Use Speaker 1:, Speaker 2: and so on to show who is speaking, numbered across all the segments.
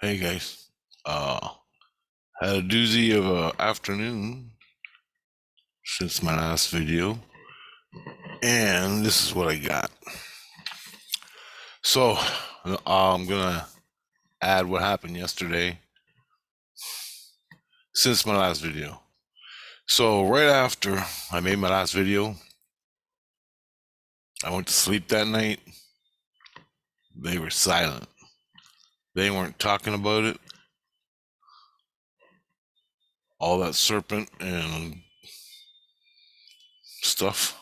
Speaker 1: Hey guys, uh, had a doozy of a afternoon since my last video, and this is what I got. So, I'm gonna add what happened yesterday since my last video. So, right after I made my last video, I went to sleep that night. They were silent. They weren't talking about it. All that serpent and stuff,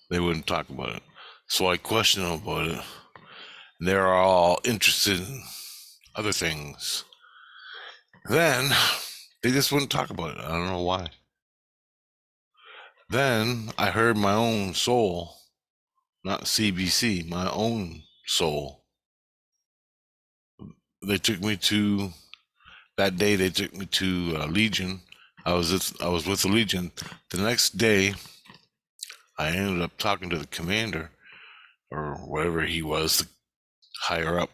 Speaker 1: they wouldn't talk about it. So I questioned them about it. They're all interested in other things. Then they just wouldn't talk about it. I don't know why. Then I heard my own soul, not CBC, my own soul. They took me to that day. They took me to Legion. I was with the Legion. The next day, I ended up talking to the commander, or whatever he was, the higher up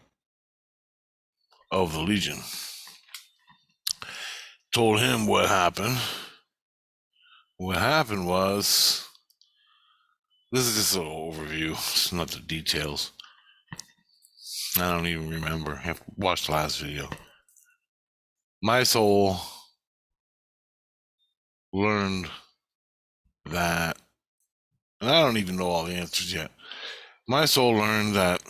Speaker 1: of the Legion. Told him what happened. What happened was, this is just an overview. It's not the details. I don't even remember. I have to watch the last video. My soul learned that, and I don't even know all the answers yet. My soul learned that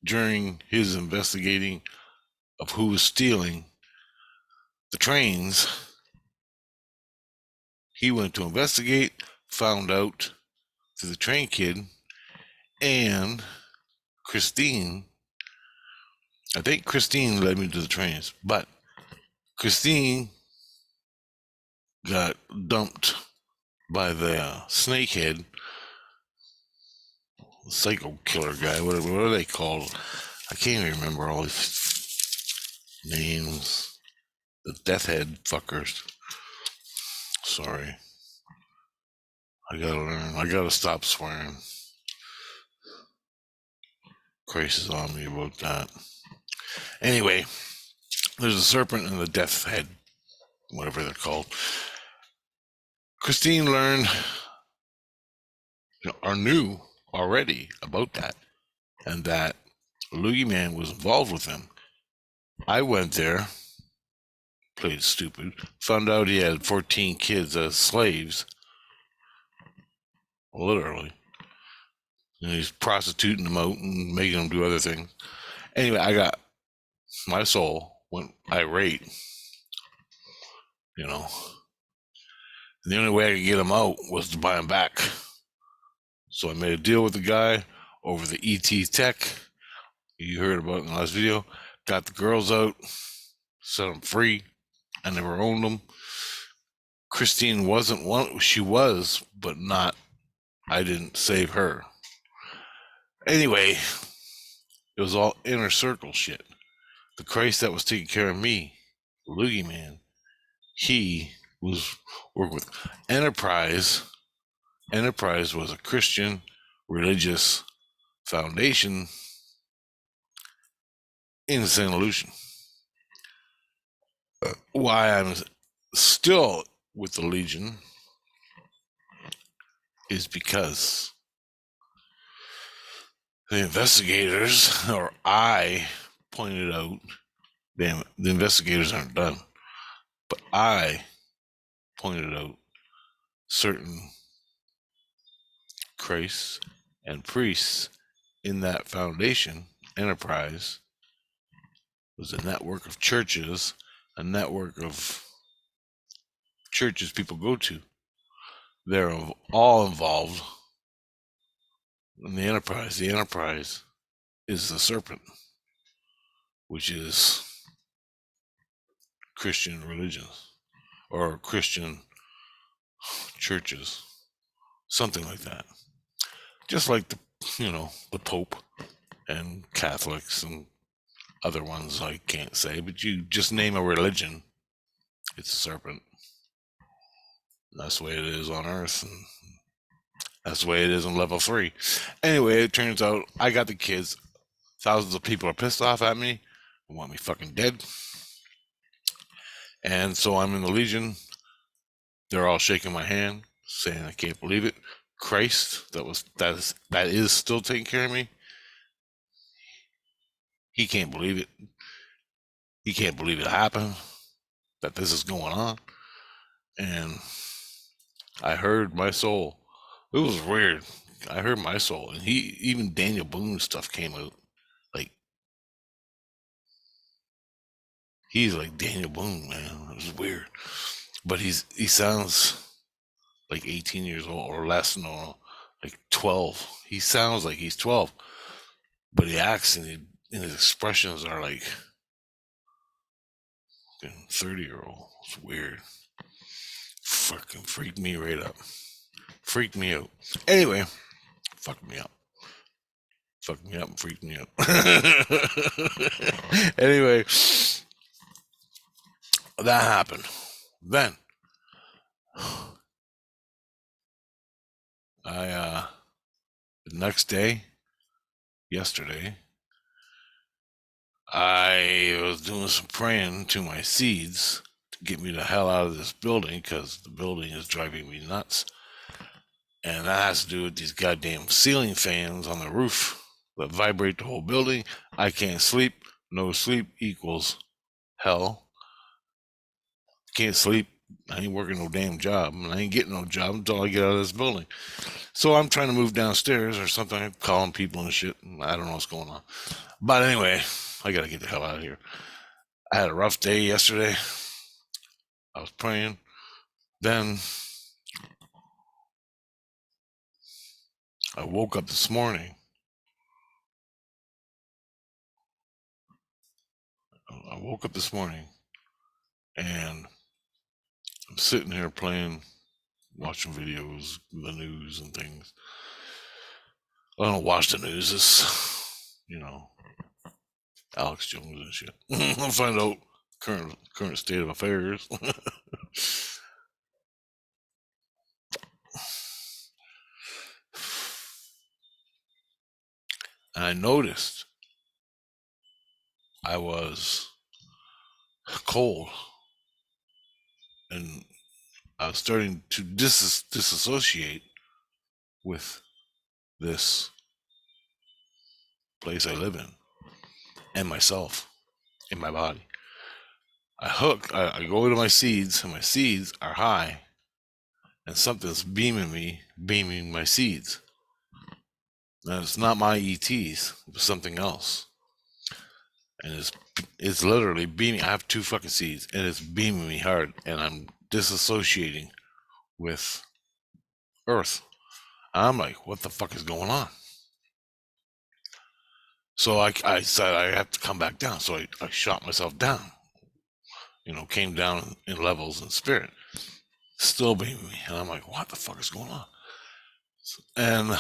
Speaker 1: during his investigating of who was stealing the trains, he went to investigate, found out through the train kid and Christine. I think Christine led me to the trains, but Christine got dumped by the snakehead, psycho killer guy. What are they called? I can't even remember all these names. The death head fuckers. Sorry. I gotta learn. I gotta stop swearing. Christ is on me about that. Anyway, there's a serpent and the death head, whatever they're called. Christine learned, or knew already about that, and that Loogie Man was involved with them. I went there, played stupid, found out he had 14 kids as slaves, literally. And he's prostituting them out and making them do other things. Anyway, I got, my soul went irate, you know. And the only way I could get him out was to buy him back. So I made a deal with the guy over the ET tech. You heard about it in the last video. Got the girls out, set them free. I never owned them. Christine wasn't one. She was, but not. I didn't save her. Anyway, it was all inner circle shit. The Christ that was taking care of me, Loogie Man, he was working with Enterprise. Enterprise was a Christian religious foundation in St. Lucian. Why I'm still with the Legion is because the investigators, or I, pointed out, damn it, the investigators aren't done, but I pointed out certain Christs and priests in that foundation, Enterprise, was a network of churches, a network of churches people go to. They're all involved in the Enterprise. The Enterprise is the Serpent, which is Christian religions or Christian churches, something like that. Just like the Pope and Catholics and other ones I can't say, but you just name a religion, it's a serpent. That's the way it is on Earth, and that's the way it is on level 3. Anyway, it turns out I got the kids. Thousands of people are pissed off at me and want me fucking dead. And so I'm in the Legion. They're all shaking my hand, saying I can't believe it. Christ, that is still taking care of me. He can't believe it. He can't believe it happened, that this is going on. And I heard my soul. It was weird. I heard my soul, and even Daniel Boone stuff came out. Like, he's like Daniel Boone, man. It was weird, but he sounds like 18 years old or less. No, like 12. He sounds like he's 12, but he acts and his expressions are like 30-year-old. It's weird. Fucking freaked me right up. Freaked me out. Anyway, fucked me up. Fucked me up and freaked me out. Anyway, that happened. Then the next day, yesterday, I was doing some praying to my seeds to get me the hell out of this building because the building is driving me nuts. And that has to do with these goddamn ceiling fans on the roof that vibrate the whole building. I can't sleep. No sleep equals hell. Can't sleep. I ain't working no damn job, and I ain't getting no job until I get out of this building. So I'm trying to move downstairs or something. I'm calling people and shit. I don't know what's going on. But anyway, I gotta get the hell out of here. I had a rough day yesterday. I was praying. Then I woke up this morning. And I'm sitting here playing, watching videos, the news and things. I don't watch the news. It's, Alex Jones and shit. I'll find out current state of affairs. And I noticed I was cold, and I was starting to disassociate with this place I live in and myself in my body. I go to my seeds, and my seeds are high, and something's beaming my seeds. And it's not my ETs, it's something else. And it's literally beaming. I have 2 fucking seeds, and it's beaming me hard, and I'm disassociating with Earth. I'm like, what the fuck is going on? So I said I have to come back down. So I shot myself down. Came down in levels in spirit. Still beaming me. And I'm like, what the fuck is going on? And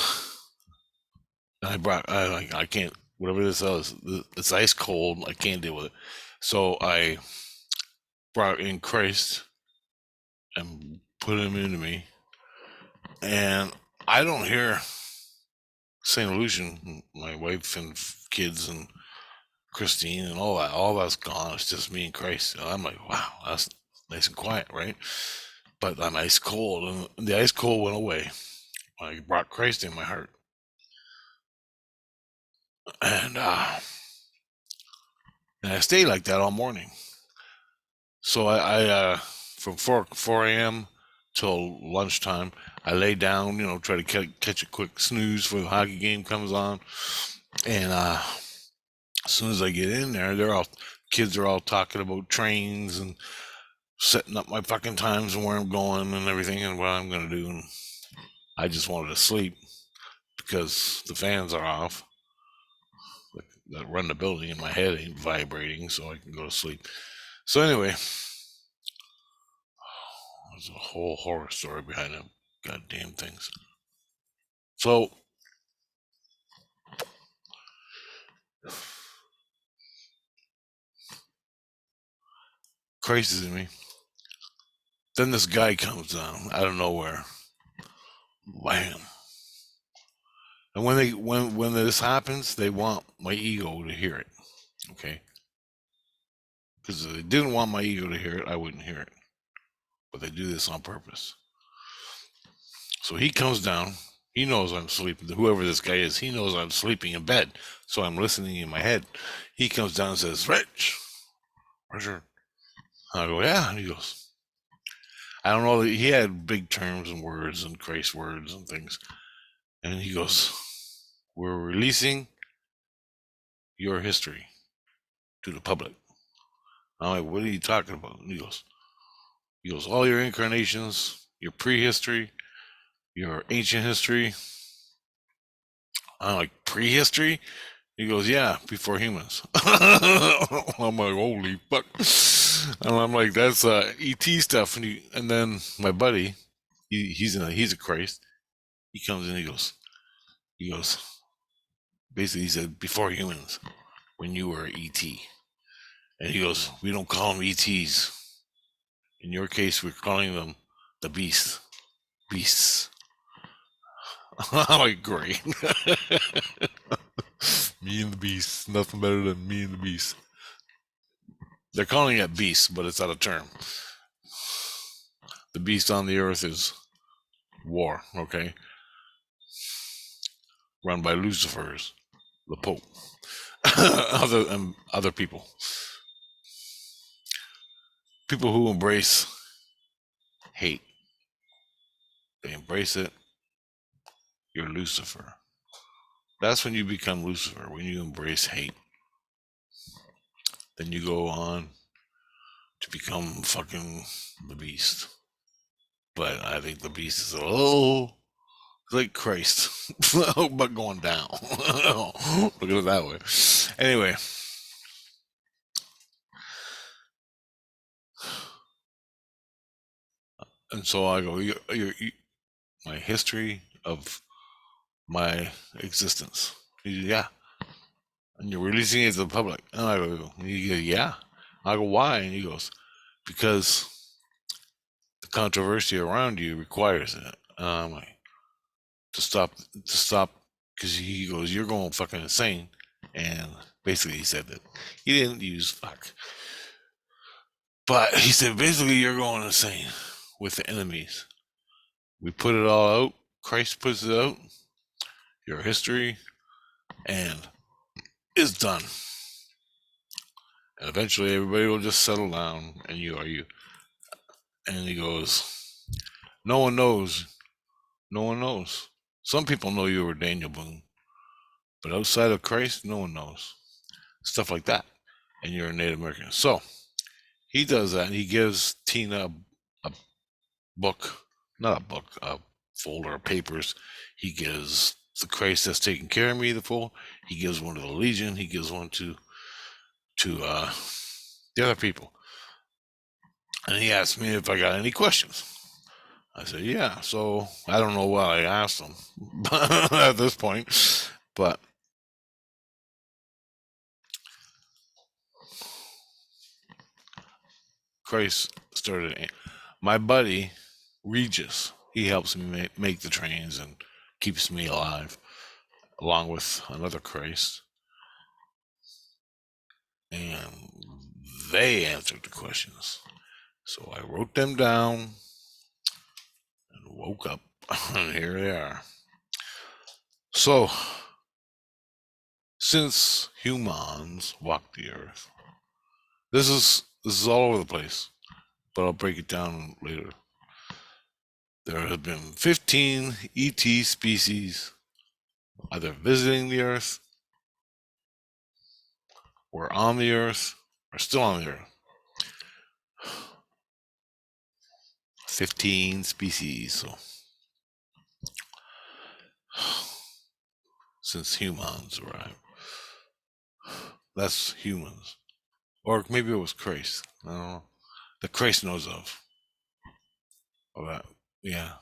Speaker 1: I can't, whatever this is, it's ice cold. I can't deal with it. So I brought in Christ and put him into me. And I don't hear St. Lucian, my wife and kids and Christine and all that. All that's gone. It's just me and Christ. And I'm like, wow, that's nice and quiet, right? But I'm ice cold, and the ice cold went away. I brought Christ in my heart. And I stayed like that all morning. So I from 4 a.m. till lunchtime, I lay down, try to catch a quick snooze before the hockey game comes on. And as soon as I get in there, kids are all talking about trains and setting up my fucking times and where I'm going and everything and what I'm gonna do. And I just wanted to sleep because the fans are off that run the building, and my head ain't vibrating, so I can go to sleep. So anyway, there's a whole horror story behind them goddamn things. So Christ is in me. Then this guy comes down out of nowhere. Wham. And when this happens, they want my ego to hear it. Okay. Because if they didn't want my ego to hear it, I wouldn't hear it. But they do this on purpose. So he comes down. He knows I'm sleeping. Whoever this guy is, he knows I'm sleeping in bed. So I'm listening in my head. He comes down and says, Rich, Richard. I go, yeah. And he goes, I don't know. He had big terms and words and Christ words and things. And he goes, we're releasing your history to the public. I'm like, what are you talking about? And he goes, all your incarnations, your prehistory, your ancient history. I'm like, prehistory? He goes, yeah, before humans. I'm like, holy fuck. And I'm like, that's ET stuff. And then my buddy, he's a Christ. He comes in, he goes, basically he said, before humans, when you were ET. And he goes, we don't call them ETs. In your case, we're calling them the beasts. I'm like, great. Me and the beast. Nothing better than me and the beast. They're calling it beast, but it's out of term. The beast on the earth is war, okay? Run by Lucifers, the Pope, other people. People who embrace hate. They embrace it. You're Lucifer. That's when you become Lucifer, when you embrace hate. Then you go on to become fucking the beast. But I think the beast is a little like Christ, but going down. Look at it that way. Anyway, and so I go, my history of my existence. He goes, yeah. And you're releasing it to the public. And I go, yeah. I go, why? And he goes, because the controversy around you requires it. And I'm like, to stop, because he goes, you're going fucking insane. And basically he said that he didn't use fuck. But he said, basically, you're going insane with the enemies. We put it all out. Christ puts it out. Your history. And it's done. And eventually everybody will just settle down and you are you. And he goes, no one knows. No one knows. Some people know you were Daniel Boone. But outside of Christ, no one knows. Stuff like that. And you're a Native American. So he does that and he gives Tina a book, not a book, a folder of papers. He gives the Christ that's taking care of me the full. He gives one to the Legion. He gives one to the other people. And he asked me if I got any questions. I said, yeah. So I don't know what I asked him at this point, but Christ started. My buddy, Regis, he helps me make the trains and keeps me alive, along with another Christ. And they answered the questions. So I wrote them down and woke up, and here they are. So, since humans walked the earth, this is all over the place, but I'll break it down later. There have been 15 ET species either visiting the earth, or on the earth, or still on the earth. 15 species, so since humans arrived. That's humans. Or maybe it was Christ. I don't know. That Christ knows of. Or that, yeah.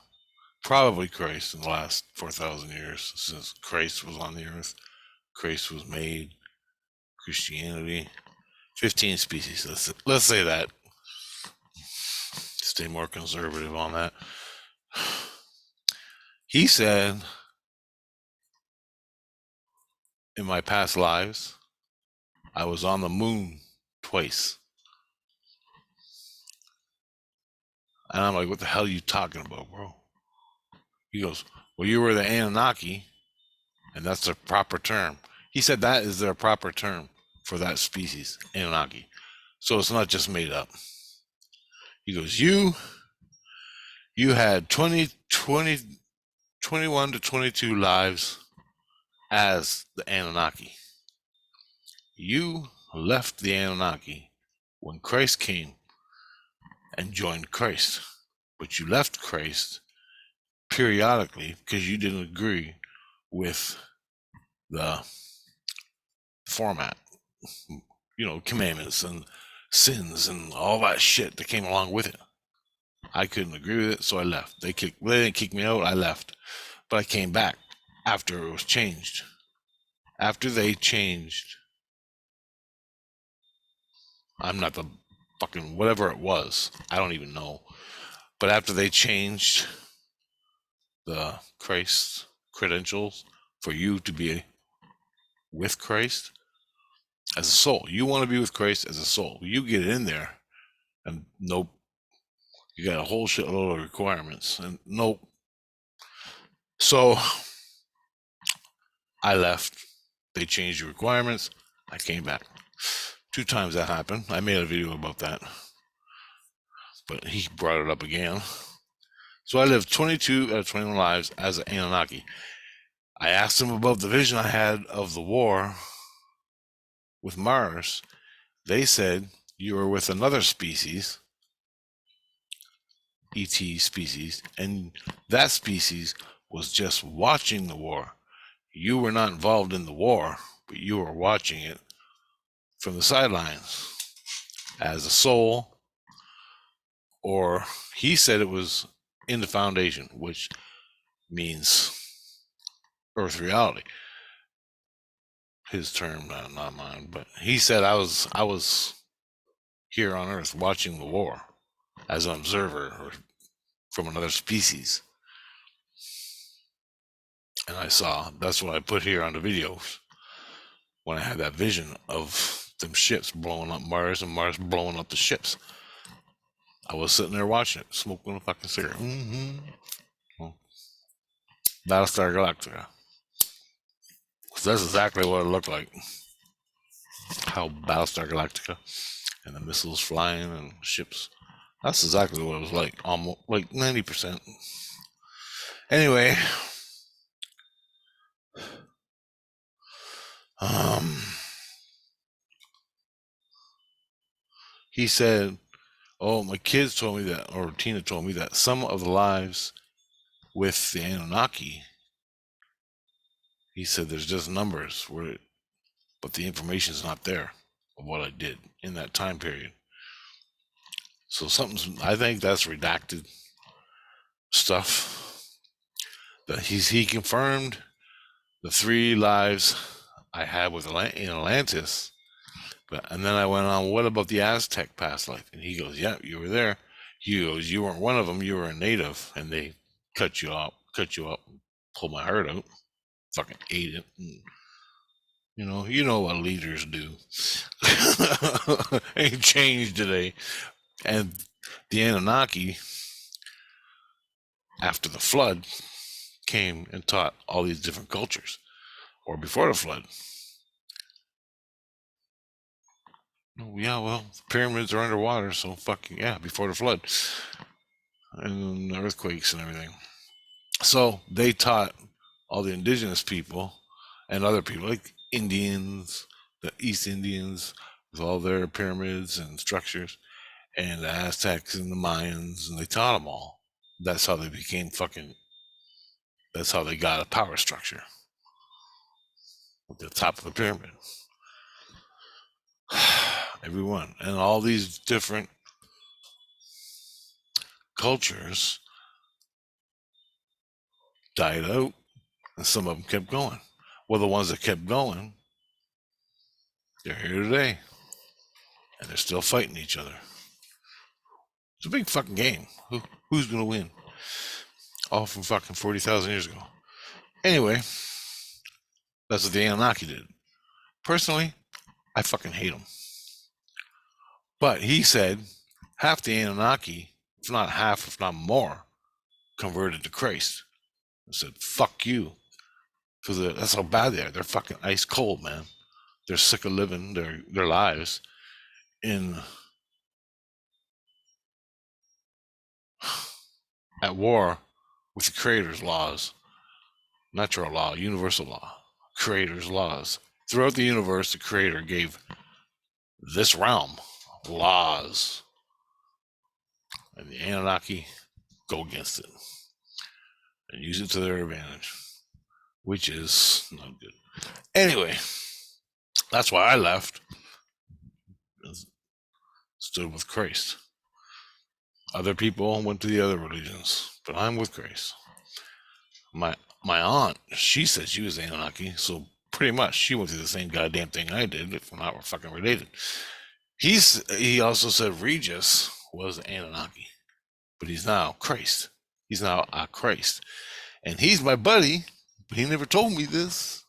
Speaker 1: Probably Christ in the last 4,000 years since Christ was on the earth. Christ was made. Christianity. 15 species. Let's say that. Stay more conservative on that. He said in my past lives, I was on the moon twice. And I'm like, what the hell are you talking about, bro? He goes, well, you were the Anunnaki, and that's their proper term. He said that is their proper term for that species, Annunaki. So it's not just made up. He goes, you had 21 to 22 lives as the Anunnaki. You left the Anunnaki when Christ came and joined Christ. But you left Christ periodically because you didn't agree with the format, commandments and sins and all that shit that came along with it. I couldn't agree with it, so I left. They didn't kick me out, I left. But I came back after it was changed. After they changed, I'm not the fucking whatever it was. I don't even know. But after they changed the Christ credentials for you to be with Christ as a soul, you want to be with Christ as a soul. You get in there, and nope, you got a whole shitload of requirements, and nope. So I left. They changed the requirements. I came back. 2 times that happened. I made a video about that, but he brought it up again. So I lived 22 out of 21 lives as an Anunnaki. I asked him about the vision I had of the war with Mars. They said you were with another species, ET species, and that species was just watching the war. You were not involved in the war, but you were watching it from the sidelines as a soul, or he said it was in the foundation, which means Earth reality. His term, not mine, but he said I was here on Earth watching the war as an observer or from another species. And I saw, that's what I put here on the videos when I had that vision of them ships blowing up Mars and Mars blowing up the ships. I was sitting there watching it, smoking a fucking cigarette. Well, Battlestar Galactica. So that's exactly what it looked like. How Battlestar Galactica and the missiles flying and ships. That's exactly what it was like, almost like 90%. Anyway, he said, oh, my kids told me that, or Tina told me that some of the lives with the Anunnaki, he said there's just numbers, but the information is not there of what I did in that time period. So I think that's redacted stuff. That he confirmed the 3 lives I had in Atlantis. And then I went on, what about the Aztec past life? And he goes, yeah, you were there. He goes, you weren't one of them, you were a native, and they cut you up, and pulled my heart out, fucking ate it. And, you know what leaders do. Ain't changed today. And the Anunnaki, after the flood, came and taught all these different cultures, or before the flood. Yeah, well, the pyramids are underwater, so fucking yeah, before the flood and the earthquakes and everything. So they taught all the indigenous people and other people, like Indians, the East Indians, with all their pyramids and structures, and the Aztecs and the Mayans, and they taught them all. That's how they became that's how they got a power structure at the top of the pyramid. Everyone. And all these different cultures died out, and some of them kept going. Well, the ones that kept going, they're here today, and they're still fighting each other. It's a big fucking game. Who's gonna win? All from fucking 40,000 years ago. Anyway, That's what the Anunnaki did. Personally, I fucking hate them. But he said half the Anunnaki, if not half, if not more, converted to Christ. I said, fuck you. Because that's how bad they are. They're fucking ice cold, man. They're sick of living their lives in at war with the Creator's laws. Natural law, universal law, Creator's laws. Throughout the universe, the Creator gave this realm laws. And the Anunnaki go against it and use it to their advantage, which is not good. Anyway, that's why I left. Stood with Christ. Other people went to the other religions, but I'm with Christ. My aunt, she said she was Anunnaki, so pretty much she went through the same goddamn thing I did, if we're not fucking related. He also said Regis was Anunnaki, but he's now Christ. He's now a Christ. And he's my buddy, but he never told me this.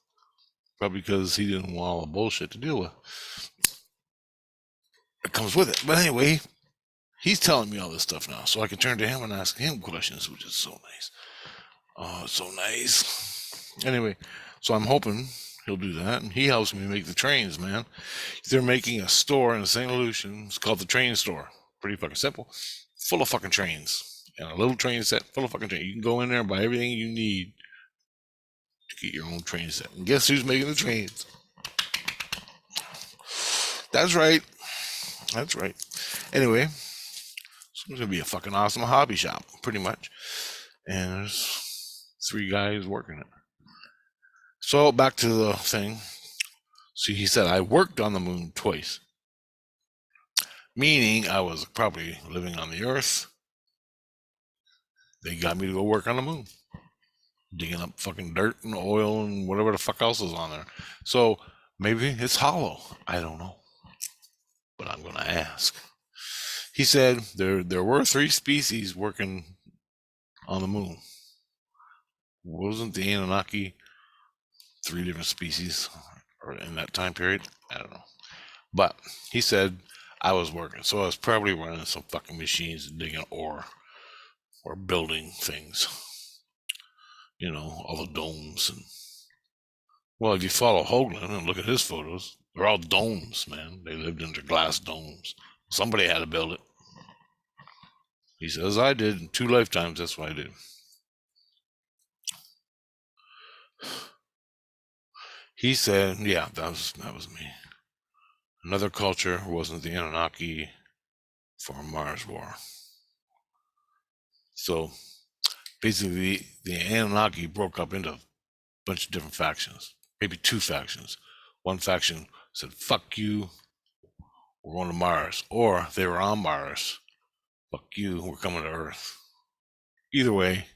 Speaker 1: Probably because he didn't want all the bullshit to deal with. It comes with it. But anyway, he's telling me all this stuff now, so I can turn to him and ask him questions, which is so nice. Oh, it's so nice. Anyway, so I'm hoping he'll do that, and he helps me make the trains, man. They're making a store in St. Lucian. It's called the Train Store. Pretty fucking simple. Full of fucking trains. And a little train set full of fucking trains. You can go in there and buy everything you need to get your own train set. And guess who's making the trains? That's right. That's right. Anyway, it's going to be a fucking awesome hobby shop, pretty much. And there's 3 guys working it. So back to the thing. See, he said I worked on the moon twice. Meaning I was probably living on the Earth. They got me to go work on the moon. Digging up fucking dirt and oil and whatever the fuck else is on there. So maybe it's hollow. I don't know. But I'm going to ask. He said there were 3 species working on the moon. Wasn't the Anunnaki 3 different species or in that time period? I don't know. But he said I was working. So I was probably running some fucking machines and digging ore or building things. You know, all the domes. And well, if you follow Hoagland and look at his photos, they're all domes, man. They lived under glass domes. Somebody had to build it. He says, I did in 2 lifetimes. That's what I did. He said, yeah, that was me. Another culture wasn't the Anunnaki for Mars War. So basically, the Anunnaki broke up into a bunch of different factions, maybe 2 factions. One faction said, fuck you, we're going to Mars. Or they were on Mars. Fuck you, we're coming to Earth. Either way,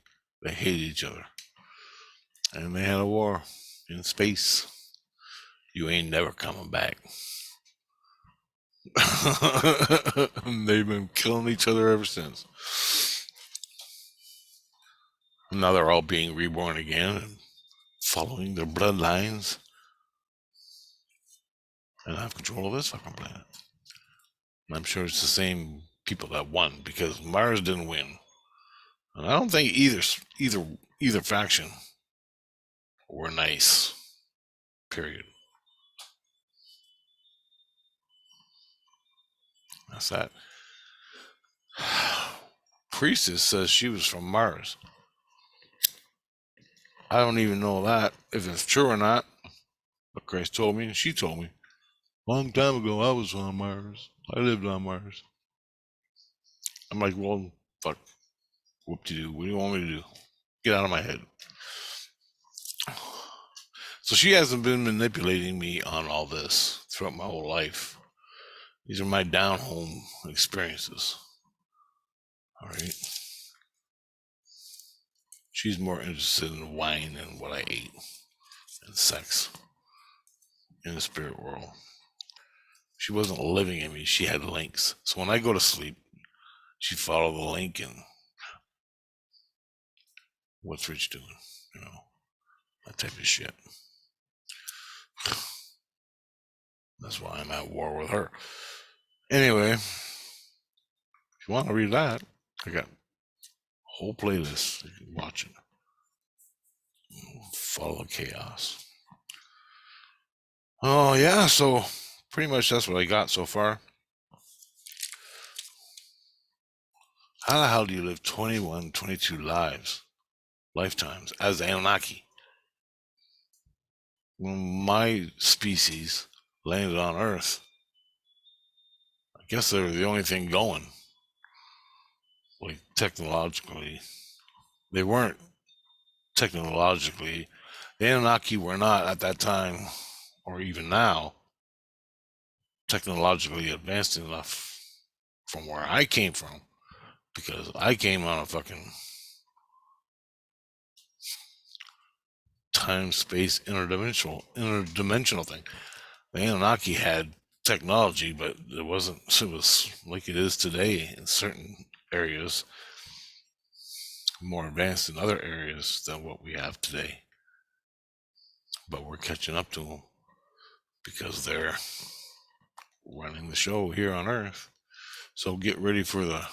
Speaker 1: they hated each other. And they had a war in space. You ain't never coming back. And they've been killing each other ever since. Now they're all being reborn again and following their bloodlines and have control of this fucking planet. And I'm sure it's the same people that won because Mars didn't win. And I don't think either faction were nice. Period. That's that. Priestess says she was from Mars. I don't even know that, if it's true or not. But Christ told me, and she told me. Long time ago, I was on Mars. I lived on Mars. I'm like, well, fuck. Whoop-de-doo. What do you want me to do? Get out of my head. So she hasn't been manipulating me on all this throughout my whole life. These are my down-home experiences. All right. She's more interested in wine and what I ate and sex in the spirit world. She wasn't living in me. She had links. So when I go to sleep, she'd follow the link and what's Rich doing? You know, that type of shit. That's why I'm at war with her. Anyway, if you want to read that, I got a whole playlist. You can watch it. Follow chaos. Oh, yeah, so pretty much that's what I got so far. How the hell do you live 21, 22 lifetimes as the Annunaki? When my species landed on Earth, I guess they were the only thing going. Like, technologically. They weren't technologically. The Anunnaki were not at that time, or even now, technologically advanced enough from where I came from, because I came on a fucking time-space interdimensional thing. The Anunnaki had technology, but it was like it is today in certain areas, more advanced in other areas than what we have today. But we're catching up to them because they're running the show here on Earth. So get ready for the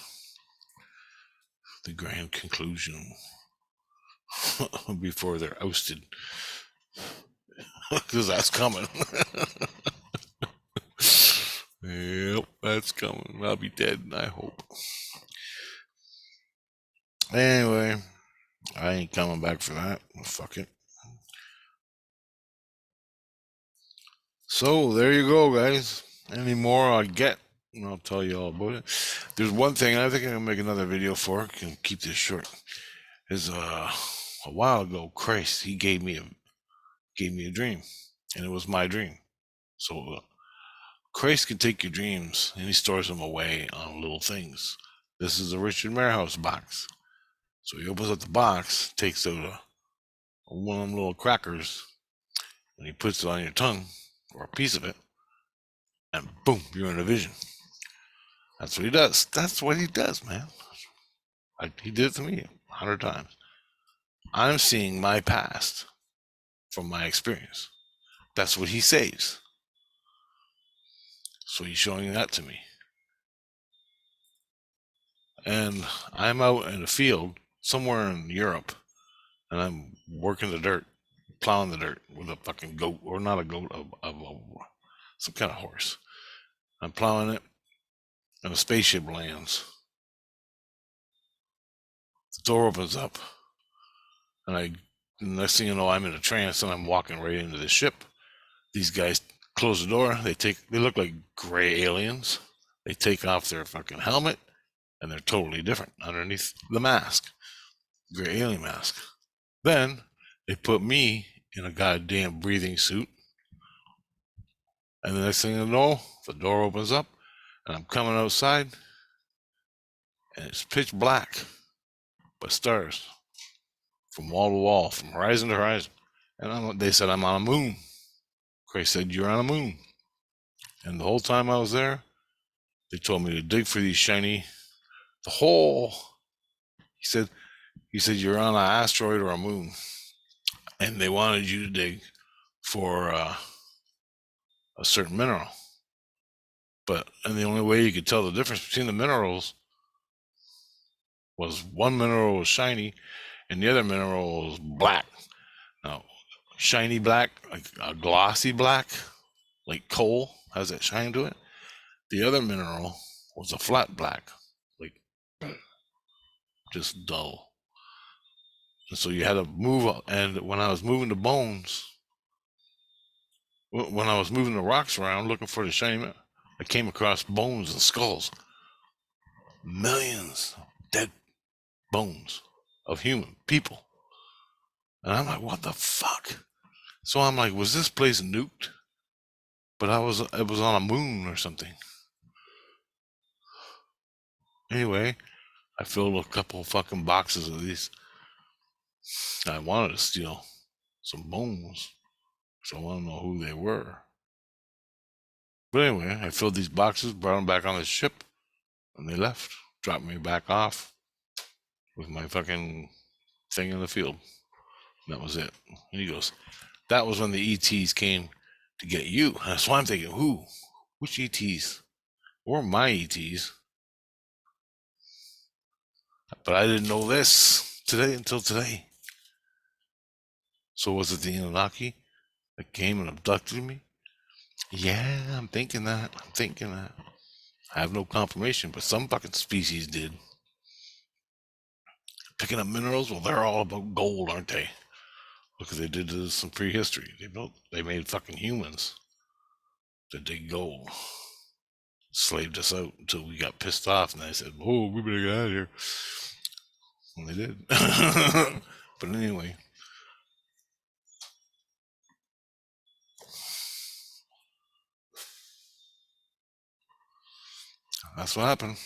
Speaker 1: grand conclusion before they're ousted, because that's coming. Yep, that's coming. I'll be dead, I hope. Anyway, I ain't coming back for that. Fuck it. So there you go, guys. Any more I get, and I'll tell you all about it. There's one thing I think I'm gonna make another video for. Can keep this short. Is a while ago, Christ, he gave me a dream, and it was my dream. So Christ can take your dreams and he stores them away on little things. This is a Richard Marehouse box. So he opens up the box, takes out one of them little crackers, and he puts it on your tongue, or a piece of it, and boom, you're in a vision. That's what he does. That's what he does, man. He did it to me 100 times. I'm seeing my past from my experience. That's what he saves. So he's showing that to me. And I'm out in a field somewhere in Europe, and I'm working the dirt, plowing the dirt with a fucking goat, or not a goat, some kind of horse. I'm plowing it, and a spaceship lands. The door opens up, and next thing you know, I'm in a trance, and I'm walking right into the ship. These guys close the door. They look like gray aliens. They take off their fucking helmet, and they're totally different underneath the mask, gray alien mask. Then they put me in a goddamn breathing suit, and the next thing you know, the door opens up, and I'm coming outside, and it's pitch black, but stars from wall to wall, from horizon to horizon. And they said I'm on a moon. Christ said, you're on a moon. And the whole time I was there, they told me to dig for these shiny, he said, you're on an asteroid or a moon. And they wanted you to dig for a certain mineral. And the only way you could tell the difference between the minerals was one mineral was shiny and the other mineral was black. Now, shiny black, like a glossy black, like coal, has that shine to it. The other mineral was a flat black, like just dull. And so you had to move, and when I was moving the bones, when I was moving the rocks around looking for the shiny mineral, I came across bones and skulls. Millions of dead bones of human people. And I'm like, what the fuck? So I'm like, was this place nuked? But it was on a moon or something. Anyway, I filled a couple fucking boxes of these. I wanted to steal some bones, so I want to know who they were. But anyway, I filled these boxes, brought them back on the ship, and they left. Dropped me back off with my fucking thing in the field. And that was it. And he goes, that was when the ETs came to get you. That's why I'm thinking, who? Which ETs? Or my ETs? But I didn't know this today until today. So was it the Annunaki that came and abducted me? Yeah, I'm thinking that. I have no confirmation, but some fucking species did. Picking up minerals, well, they're all about gold, aren't they? Because they did some prehistory. They made fucking humans to dig gold. Slaved us out until we got pissed off, and they said, "Oh, we better get out of here." And they did. But anyway, that's what happened.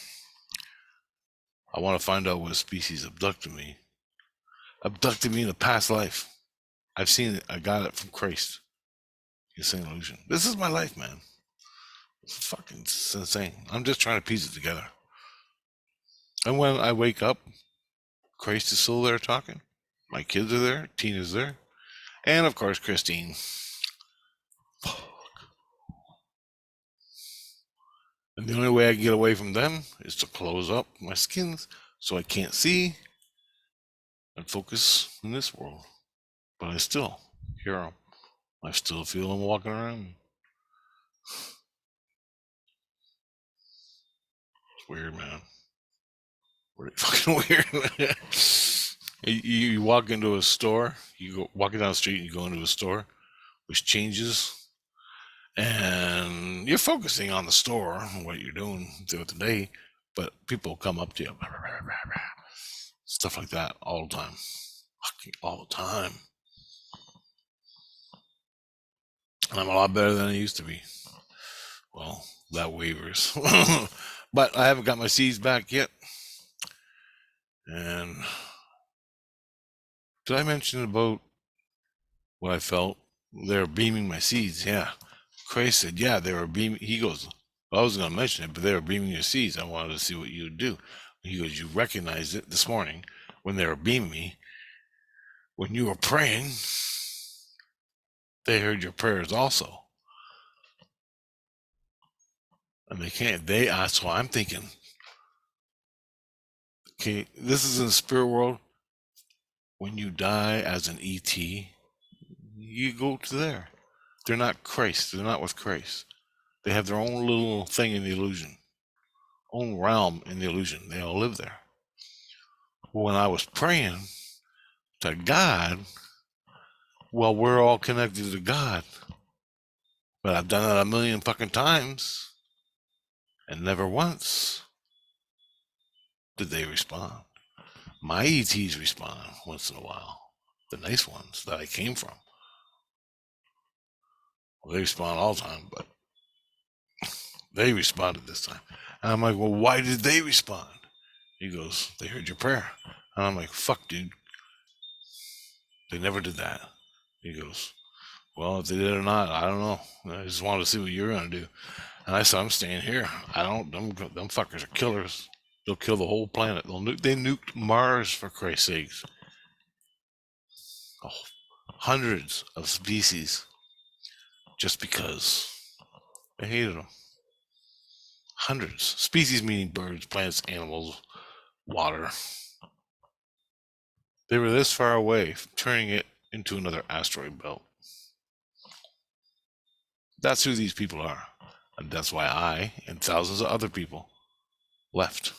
Speaker 1: I want to find out what species abducted me. Abducted me in a past life. I've seen it. I got it from Christ. Insane illusion. This is my life, man. It's fucking insane. I'm just trying to piece it together. And when I wake up, Christ is still there talking. My kids are there. Tina's there. And of course, Christine. And the only way I can get away from them is to close up my skins so I can't see and focus in this world. But I still hear them. I still feel them walking around. It's weird, man. Pretty fucking weird. You walk into a store, you go walking down the street and you go into a store, which changes, and you're focusing on the store and what you're doing throughout the day, but people come up to you, stuff like that all the time. Fucking all the time. And I'm a lot better than I used to be. Well, that wavers. But I haven't got my seeds back yet. And did I mention about what I felt? They're beaming my seeds. Yeah. Christ said, yeah, they were beaming. He goes, I was going to mention it, but they were beaming your seeds. I wanted to see what you would do. He goes, you recognized it this morning when they were beaming me. When you were praying, they heard your prayers also. And they can't. So I'm thinking, okay, this is in the spirit world. When you die as an ET, you go to there. They're not Christ. They're not with Christ. They have their own little thing in the illusion, own realm in the illusion. They all live there. When I was praying to God, well, we're all connected to God. But I've done that a million fucking times, and never once did they respond. My ETs respond once in a while. The nice ones that I came from. Well, they respond all the time, but they responded this time. And I'm like, well, why did they respond? He goes, they heard your prayer. And I'm like, fuck, dude. They never did that. He goes, well, if they did or not, I don't know. I just wanted to see what you're going to do. And I said, I'm staying here. Them fuckers are killers. They'll kill the whole planet. They nuked Mars, for Christ's sakes. Oh, hundreds of species just because they hated them. Hundreds. Species meaning birds, plants, animals, water. They were this far away from turning it into another asteroid belt. That's who these people are. And that's why I and thousands of other people left.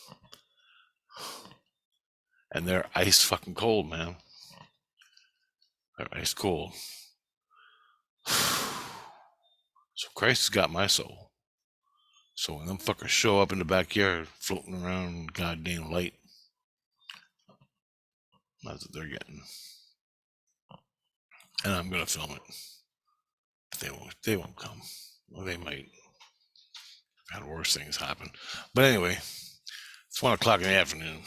Speaker 1: And they're ice fucking cold, man. They're ice cold. So Christ has got my soul. So when them fuckers show up in the backyard floating around in goddamn light, that's what they're getting. And I'm gonna film it. But they won't come. Well, they might. I've had worse things happen. But anyway, it's 1 o'clock in the afternoon.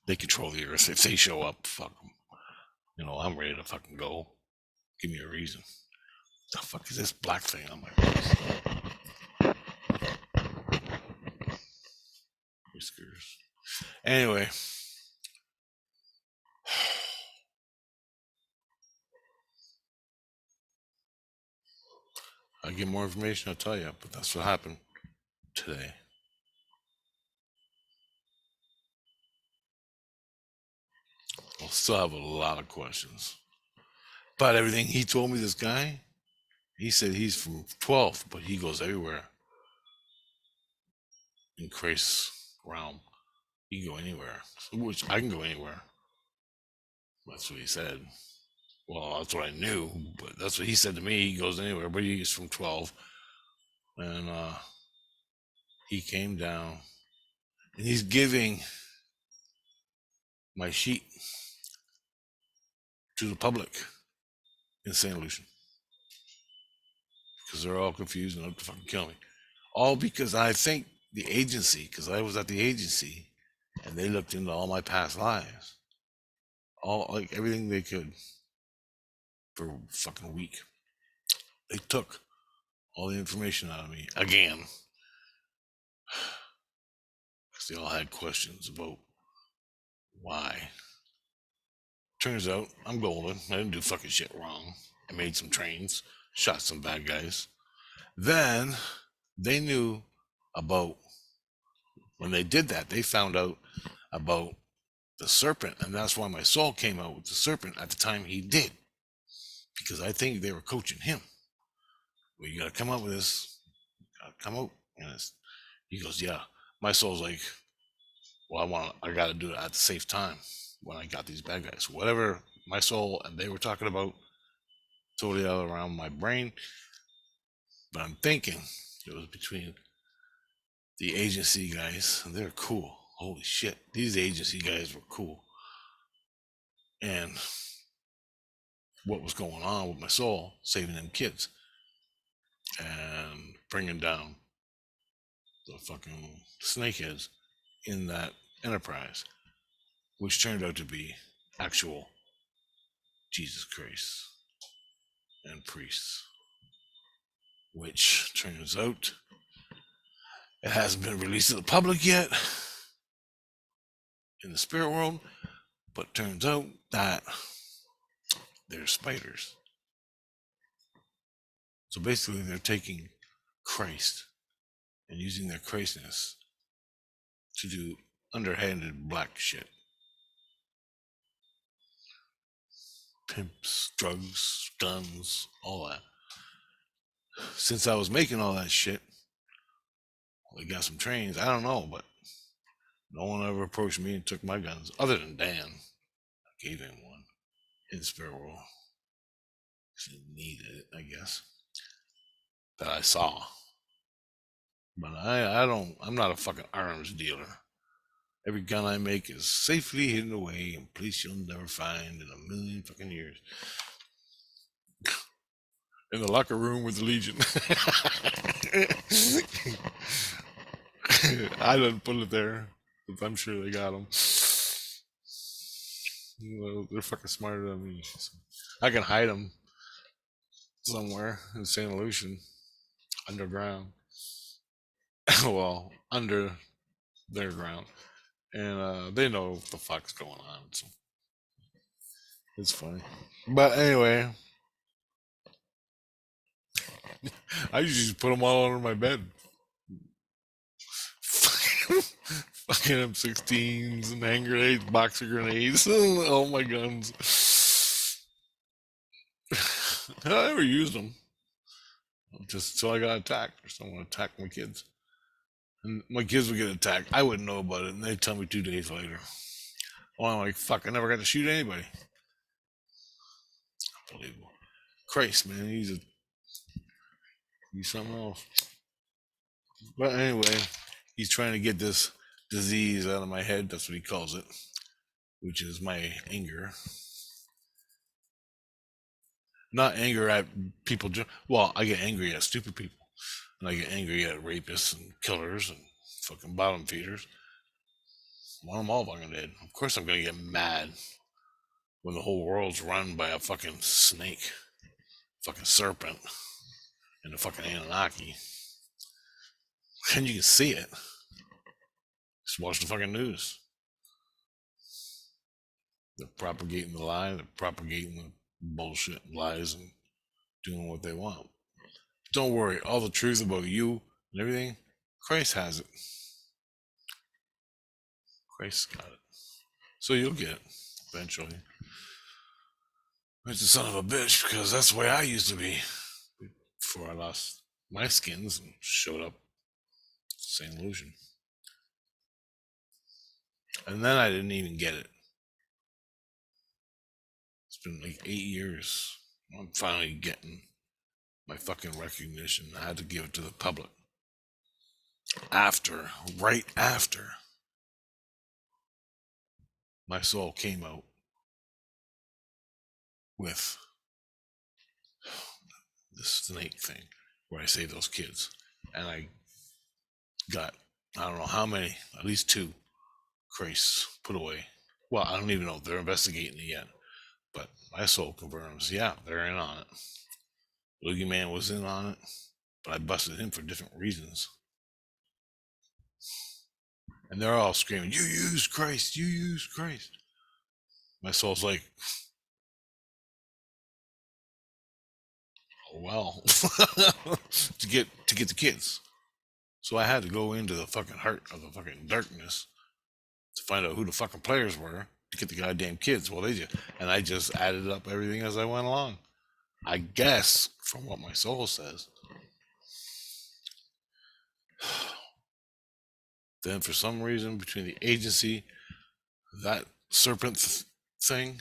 Speaker 1: They control the earth. If they show up, fuck them. I'm ready to fucking go. Give me a reason. The fuck is this black thing on my face? Whiskers. Anyway. I get more information, I'll tell you. But that's what happened today. I'll still have a lot of questions. But everything he told me, this guy, he said he's from 12th, but he goes everywhere in Christ's realm. He can go anywhere, which I can go anywhere. That's what he said. Well, that's what I knew, but that's what he said to me. He goes anywhere, but he's from 12. And he came down and he's giving my sheet to the public in St. Lucian because they're all confused and out to fucking kill me. All because I think the agency, because I was at the agency and they looked into all my past lives, all like everything they could for a fucking week. They took all the information out of me again because they all had questions about why. Turns out I'm golden. I didn't do fucking shit wrong. I made some trains, shot some bad guys. Then they knew about, when they did that, they found out about the serpent, and that's why my soul came out with the serpent at the time he did, because I think they were coaching him. Well, you gotta come out with this, gotta come out, and he goes, yeah. My soul's like, well, I gotta do it at the safe time when I got these bad guys. Whatever my soul and they were talking about, totally out around my brain. But I'm thinking it was between the agency guys, and they're cool. Holy shit, these agency guys were cool. And what was going on with my soul, saving them kids and bringing down the fucking snakeheads in that enterprise, which turned out to be actual Jesus Christ and priests, which turns out it hasn't been released to the public yet in the spirit world, but turns out that they're spiders. So basically they're taking Christ and using their Christness to do underhanded black shit. Pimps, drugs, guns, all that. Since I was making all that shit, we got some trains. I don't know, but no one ever approached me and took my guns, other than Dan. I gave him one in the spirit world. He needed it, I guess. That I saw. But I'm not a fucking arms dealer. Every gun I make is safely hidden away in a place you'll never find in a million fucking years. In the locker room with the Legion. I didn't put it there, but I'm sure they got them. Well, they're fucking smarter than me. So I can hide them somewhere in St. Lucian, underground. Well, under their ground. And they know what the fuck's going on. So it's funny. But anyway, I usually just put them all under my bed. Fucking M16s and hand grenades, boxer grenades, all my guns. I never used them. Just till I got attacked or someone attacked my kids. And my kids would get attacked. I wouldn't know about it, and they'd tell me 2 days later. Well, I'm like, fuck, I never got to shoot anybody. Unbelievable. Christ, man, he's something else. But anyway, he's trying to get this disease out of my head. That's what he calls it, which is my anger. Not anger at people. Well, I get angry at stupid people. And I get angry at rapists and killers and fucking bottom feeders. I want them all fucking dead. Of course I'm going to get mad when the whole world's run by a fucking snake, fucking serpent, and a fucking Annunaki. And you can see it. Just watch the fucking news. They're propagating the lie, they're propagating the bullshit lies and doing what they want. don't worry, all the truth about you and everything, Christ has it. Christ got it. So you'll get it eventually. It's a son of a bitch, because that's the way I used to be before I lost my skins and showed up St. Lucian. And then I didn't even get it. It's been like 8 years. I'm finally getting my fucking recognition. I had to give it to the public. Right after my soul came out with this snake thing where I saved those kids. And I got, I don't know how many, at least 2 Christs put away. Well, I don't even know. They're investigating it yet. But my soul confirms, yeah, they're in on it. Loogie Man was in on it, but I busted him for different reasons. And they're all screaming, you use Christ, you use Christ. My soul's like, oh well, to get the kids. So I had to go into the fucking heart of the fucking darkness to find out who the fucking players were to get the goddamn kids. Well, and I just added up everything as I went along. I guess from what my soul says. Then for some reason between the agency, that Serpent thing,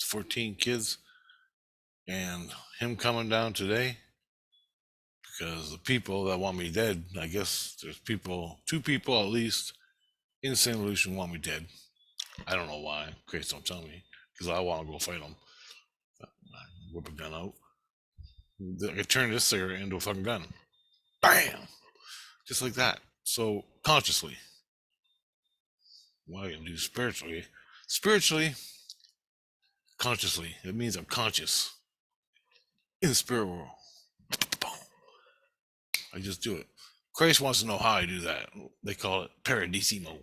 Speaker 1: 14 kids, and him coming down today, because the people that want me dead, I guess there's 2 people at least in St. Lucian want me dead. I don't know why. Grace don't tell me, because I want to go fight them. I whip a gun out. I turn this cigarette into a fucking gun. Bam! Just like that. So consciously. What I can do spiritually. Spiritually, consciously. It means I'm conscious in the spirit world. I just do it. Christ wants to know how I do that. They call it paradisimo.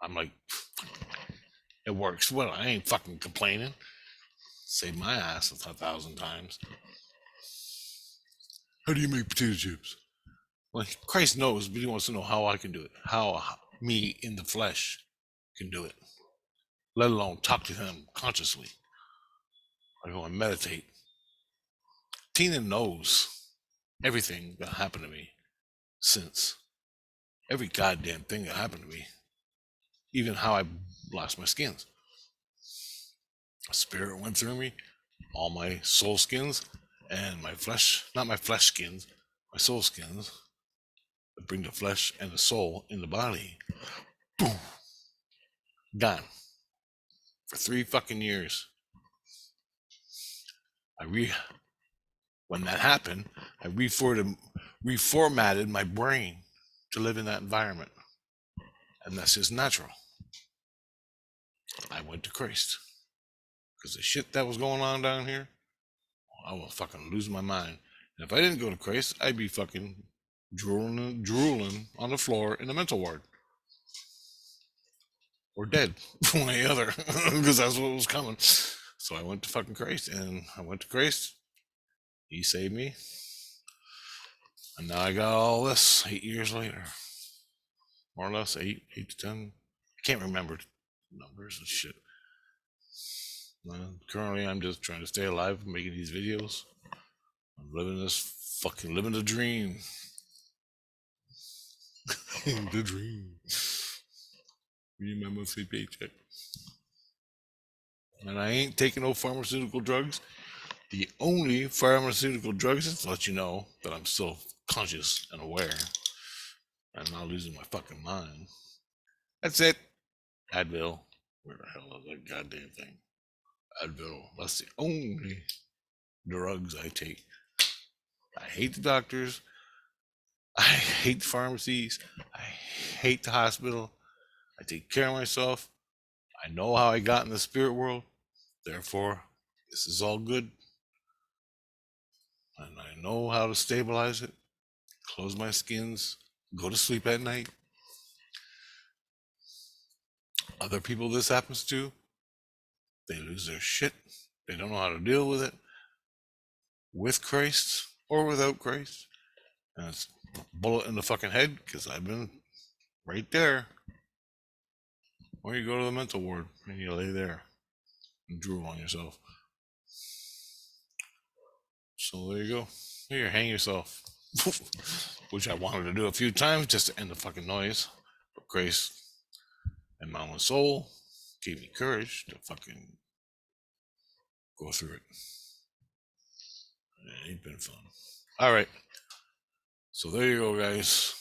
Speaker 1: I'm like, it works. Well, I ain't fucking complaining. Saved my ass 1,000 times. How do you make potato chips? Well, Christ knows, but he wants to know how I can do it. How me in the flesh can do it. Let alone talk to him consciously. I go and meditate. Tina knows everything that happened to me since. Every goddamn thing that happened to me. Even how I lost my skins. A spirit went through me. All my soul skins and my flesh, not my flesh skins, my soul skins, that bring the flesh and the soul in the body. Boom. Gone. For 3 fucking years. When that happened, I reformatted my brain to live in that environment. And that's just natural. I went to Christ. Because the shit that was going on down here, I was fucking losing my mind. And if I didn't go to Christ, I'd be fucking drooling on the floor in the mental ward. Or dead, one or the other, because that's what was coming. So I went to fucking Christ, and I went to Christ. He saved me. And now I got all this 8 years later. More or less, 8 to 10. I can't remember numbers and shit. Currently, I'm just trying to stay alive, making these videos. I'm living the dream. The dream. Reading my monthly paycheck. And I ain't taking no pharmaceutical drugs. The only pharmaceutical drugs is to let you know that I'm still conscious and aware. I'm not losing my fucking mind. That's it. Advil. Where the hell is that goddamn thing? Advil. That's the only drugs I take. I hate the doctors. I hate the pharmacies. I hate the hospital. I take care of myself. I know how I got in the spirit world. Therefore, this is all good. And I know how to stabilize it. Close my skins. Go to sleep at night. Other people this happens to, they lose their shit. They don't know how to deal with it. With Christ, or without Christ. And it's a bullet in the fucking head, because I've been right there. Or you go to the mental ward and you lay there and drool on yourself. So there you go. Here, hang yourself. Which I wanted to do a few times just to end the fucking noise. But Christ and my own soul gave me courage to fucking go through it. And it's been fun. All right. So there you go, guys.